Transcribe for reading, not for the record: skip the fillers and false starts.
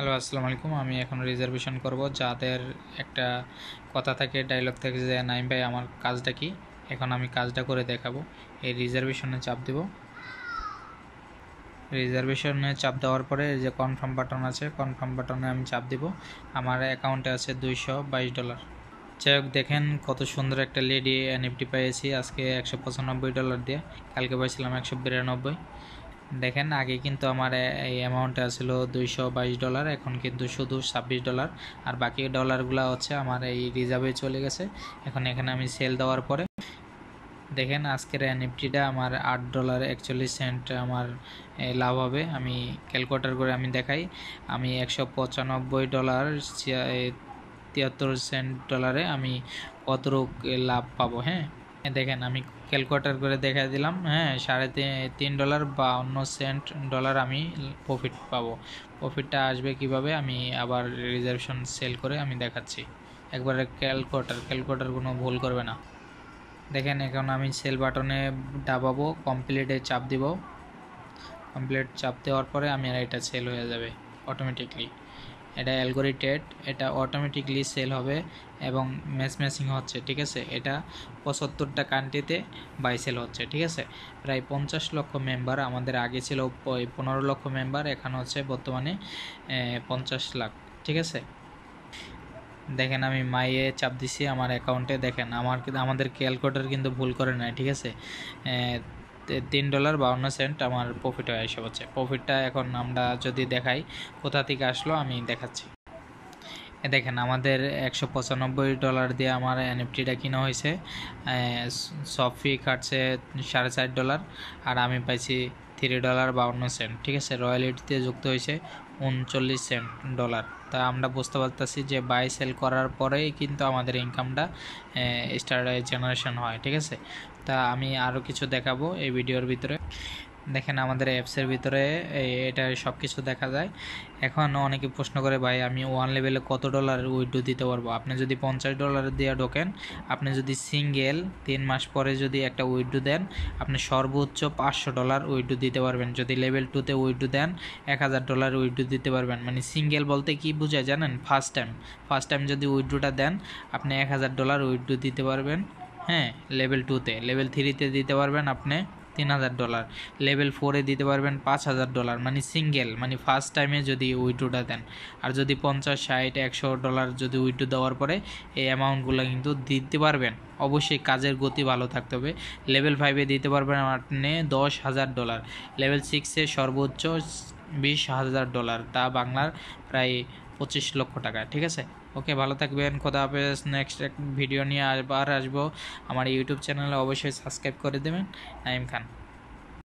Hello, আসসালামু আলাইকুম। আমি এখন রিজার্ভেশন করব। যাদের একটা কথা থাকে, ডায়লগ থাকে যে নাইম ভাই আমার কাজটা কি, এখন আমি কাজটা করে দেখাবো। এই রিজার্ভেশনে চাপ দেব। রিজার্ভেশনে চাপ দেওয়ার পরে এই যে কনফার্ম বাটন আছে, কনফার্ম বাটনে আমি চাপ দেব। আমার অ্যাকাউন্টে আছে $222। যাই হোক, দেখেন কত সুন্দর একটা লেডি এনএফটি পেয়েছি আজকে $195 দিয়ে। কালকে পাইছিলাম 192। দেখেন আগে কিন্তু আমার এই অ্যামাউন্টটা ছিল $222, এখন কিন্তু শুধু $26, আর বাকি ডলারগুলো হচ্ছে আমার এই রিজার্ভে চলে গেছে। এখন এখানে আমি সেল দেওয়ার পরে দেখেন আজকের এনএফটিটা আমার $8.41 আমার লাভ হবে। আমি ক্যালকুলেটর করে আমি দেখাই, আমি $195.73 আমি কতটুক লাভ পাবো। হ্যাঁ, দেখেন আমি ক্যালকুলেটর করে দেখা দিলাম। হ্যাঁ, $3.52 আমি প্রফিট পাবো। প্রফিটটা আসবে কিভাবে, আমি আবার রিজার্ভেশন সেল করে আমি দেখাচ্ছি। একবারে ক্যালকুলেটর কোনো ভুল করবে না। দেখেন এখন আমি সেল বাটনে দাবাবো, কমপ্লিটে চাপ দিব। কমপ্লিট চাপ দেওয়ার পরে আমি এটা সেল হয়ে যাবে অটোমেটিকলি। এটা অ্যালগরিটেড, এটা অটোমেটিকলি সেল হবে এবং ম্যাচিং হচ্ছে। ঠিক আছে, এটা 75টা কান্ট্রিতে বাই সেল হচ্ছে। ঠিক আছে, প্রায় 50 লক্ষ মেম্বার। আমাদের আগে ছিল 15 লক্ষ মেম্বার, এখন হচ্ছে বর্তমানে 50 লাখ। ঠিক আছে, দেখেন আমি মাইয়ে চাপ দিছি আমার অ্যাকাউন্টে। দেখেন আমাদের ক্যালকুলেটর কিন্তু ভুল করে নাই। ঠিক আছে, $3.52 আমার প্রফিট হয়ে আসে হচ্ছে। প্রফিটটা এখন আমরা যদি দেখাই কোথা থেকে আসলো আমি দেখাচ্ছি। দেখেন আমাদের $195 দিয়ে আমার এনএফটিটা কিনা হয়েছে। সব ফি কাটছে $4.5, আর আমি পাইছি $3.52। ঠিক আছে, রয়্যালিটিতে যুক্ত হয়েছে $39। তা আমরা বুঝতে পারতেছি যে বাই সেল করার পরেই কিন্তু আমাদের ইনকামটা স্টার্ট জেনারেশন হয়। ঠিক আছে, তা আমি আরও কিছু দেখাবো এই ভিডিওর ভিতরে। দেখেন আমাদের অ্যাপসের ভিতরে এটা সব কিছু দেখা যায়। এখন অনেকে প্রশ্ন করে, ভাই আমি ওয়ান লেভেলে কত ডলার উইথড্র দিতে পারবো? আপনি যদি $50 দিয়ে ঢোকেন, আপনি যদি সিঙ্গেল 3 মাস পরে যদি একটা উইথড্র দেন, আপনি সর্বোচ্চ $500 উইথড্র দিতে পারবেন। যদি লেভেল 2তে উইথড্র দেন, $1000 উইথড্র দিতে পারবেন। মানে সিঙ্গেল বলতে কি বোঝায় জানেন? ফার্স্ট টাইম যদি উইথড্রটা দেন, আপনি $1000 উইথড্র দিতে পারবেন। হ্যাঁ, লেভেল 2তে। লেভেল 3তে দিতে পারবেন আপনি $3000, লেভেল 4-এ দিতে পারবেন $5000। মানে সিঙ্গেল, মানে ফার্স্ট টাইমে যদি উইথড্রটা দেন। আর যদি 50, 60, $100 যদি উইথড্র দেওয়ার পরে এই অ্যামাউন্টগুলো কিন্তু দিতে পারবেন। অবশ্যই কাজের গতি ভালো থাকতে হবে। লেভেল 5-এ দিতে পারবেন আপনি $10,000, লেভেল 6-এ সর্বোচ্চ $20,000, তা বাংলার প্রায় 25 লক্ষ টাকা। ঠিক আছে, ওকে, ভালো থাকবেন, খোদা হাফেজ। নেক্সট এক ভিডিও নিয়ে আবার আসবো। আমার ইউটিউব চ্যানেলে অবশ্যই সাবস্ক্রাইব করে দেবেন। নাইম খান।